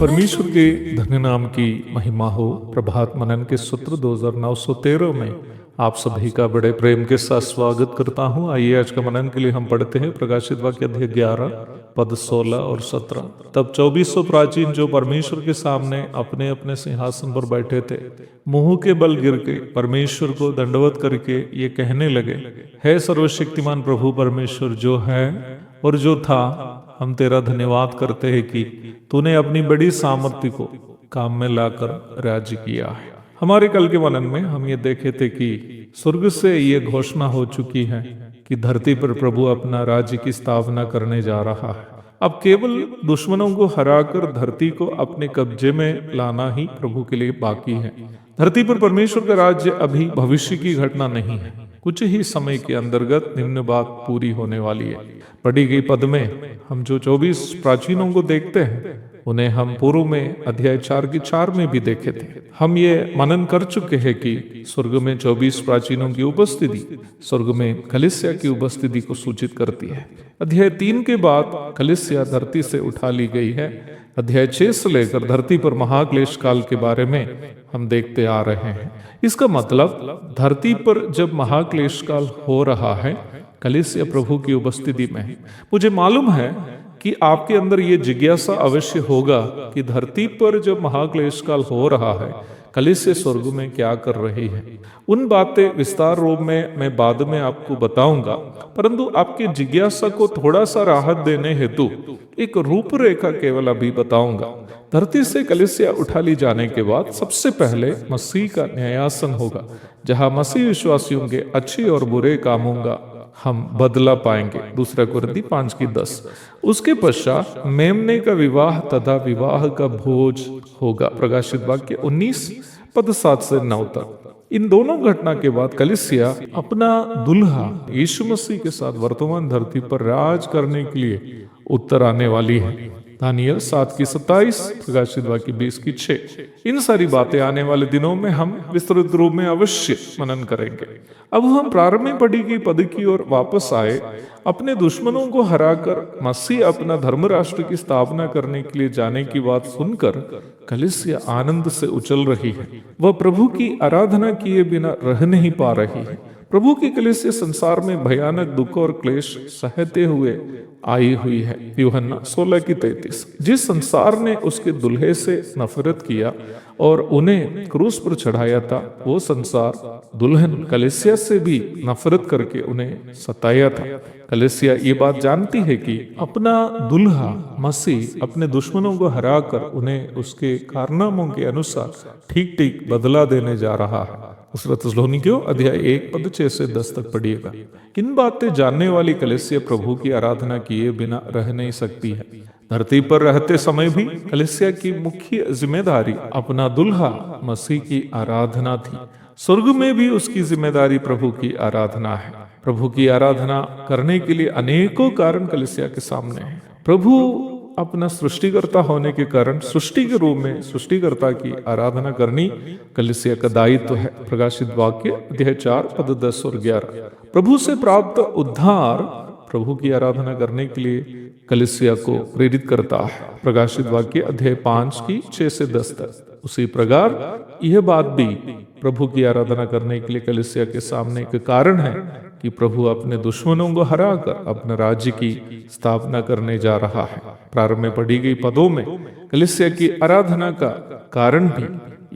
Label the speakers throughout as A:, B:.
A: परमेश्वर के धन्य नाम की महिमा हो। प्रभात मनन के सूत्र 2913 में आप सभी का बड़े प्रेम के साथ स्वागत करता हूं। आइए आज का मनन के लिए हम पढ़ते हैं प्रकाशित वाक्य अध्याय 11 पद 16 और 17। तब 2400 प्राचीन जो परमेश्वर के सामने अपने अपने सिंहासन पर बैठे थे, मुंह के बल गिर के परमेश्वर को दंडवत करके ये कहने लगे, हे सर्वशक्तिमान प्रभु परमेश्वर जो है और जो था, हम तेरा धन्यवाद करते हैं कि तूने अपनी बड़ी सामर्थ्य को काम में लाकर राज्य किया है। हमारे कल के मनन में हम ये देखे थे कि स्वर्ग से ये घोषणा हो चुकी है कि धरती पर प्रभु अपना राज्य की स्थापना करने जा रहा है। अब केवल दुश्मनों को हराकर धरती को अपने कब्जे में लाना ही प्रभु के लिए बाकी है। धरती पर परमेश्वर का राज्य अभी भविष्य की घटना नहीं है, कुछ ही समय के अंतर्गत निम्न बात पूरी होने वाली है। पढ़ी गई पद में हम जो 24 प्राचीनों को देखते हैं, उन्हें हम पूर्व में अध्याय 4 की 4 में भी देखे थे। हम ये मनन कर चुके हैं कि स्वर्ग में 24 प्राचीनों की उपस्थिति स्वर्ग में कलीसिया की उपस्थिति को सूचित करती है। अध्याय 3 के बाद कलीसिया धरती से उठा ली गई है। अध्याय 6 से लेकर धरती पर महाक्लेश काल के बारे में हम देखते आ रहे हैं। इसका मतलब धरती पर जब महाक्लेश काल हो रहा है, कलीसिया प्रभु की उपस्थिति में है। मुझे मालूम है कि आपके अंदर ये जिज्ञासा अवश्य होगा कि धरती पर जब महाक्लेश काल हो रहा है, कलीसिया स्वर्ग में क्या कर रही है। उन बातें विस्तार रूप में मैं बाद में आपको बताऊंगा, परंतु आपकी जिज्ञासा को थोड़ा सा राहत देने हेतु एक रूपरेखा केवल अभी बताऊंगा। धरती से कलीसिया उठा ली जाने के बाद सबसे पहले मसीह का न्यायासन होगा, जहां मसीह विश्वासियों के अच्छे और बुरे कामों का हम बदला पाएंगे। 2 कुरिन्थी 5:10। उसके पश्चात मेमने का विवाह तथा विवाह का भोज होगा। प्रकाशित वाक्य 19 पद 7 से 9 तक। इन दोनों घटना के बाद कलीसिया अपना दुल्हा यीशु मसीह के साथ वर्तमान धरती पर राज करने के लिए उत्तर आने वाली है। दानियल 7:27, प्रकाशित वाक्य 20:6। इन सारी बातें आने वाले दिनों में हम विस्तृत रूप में अवश्य मनन करेंगे। अब हम प्रारंभ में पढ़ी गई पद की ओर वापस आए। अपने दुश्मनों को हराकर मसीह अपना धर्म राष्ट्र की स्थापना करने के लिए जाने की बात सुनकर कलीसिया आनंद से उछल रही है। वह प्रभु की आराधना किए बिना रह नहीं पा रही है। प्रभु की कलीसिया संसार में भयानक दुख और क्लेश सहते हुए आई हुई है। यूहन्ना 16:33। जिस संसार ने उसके दुल्हे से नफरत किया और उन्हें क्रूस पर चढ़ाया था, वो संसार दुल्हन कलीसिया से भी नफरत करके उन्हें सताया था। कलीसिया ये बात जानती है कि अपना दुल्हा मसीह अपने दुश्मनों को हराकर उन्हें उसके कारनामों के अनुसार ठीक ठीक बदला देने जा रहा है। दूसरा थिस्सलुनीकियों अध्याय 1 पद 6 से 10 तक पढ़िएगा। इन बातें जानने वाली कलीसिया प्रभु की आराधना किए बिना रह नहीं सकती है। धरती पर रहते समय भी कलीसिया की मुख्य जिम्मेदारी अपना दुल्हा मसीह की आराधना थी। स्वर्ग में भी उसकी जिम्मेदारी प्रभु की आराधना है। प्रभु की आराधना करने के लिए अनेकों कारण कलीसिया के सामने हैं। प्रभु अपना सृष्टिकर्ता होने के कारण सृष्टि के रूप में सृष्टिकर्ता की आराधना करनी कलीसिया का दायित्व है। प्रकाशित वाक्य अध्याय 4 पद 10 और 11। प्रभु से प्राप्त उद्धार प्रभु की आराधना करने के लिए कलीसिया को प्रेरित करता है। प्रकाशित वाक्य अध्याय 5 की 6 से 10 तक। उसी प्रकार यह बात भी प्रभु की आराधना करने के लिए कलीसिया के सामने एक कारण है कि प्रभु अपने दुश्मनों को हराकर अपने राज्य की स्थापना करने जा रहा है। प्रारंभ में पढ़ी गई पदों में कलीसिया की आराधना का कारण भी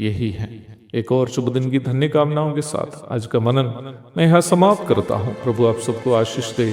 A: यही है। एक और शुभ दिन की धन्य कामनाओं के साथ आज का मनन मैं यहाँ समाप्त करता हूँ। प्रभु आप सबको आशीष दे।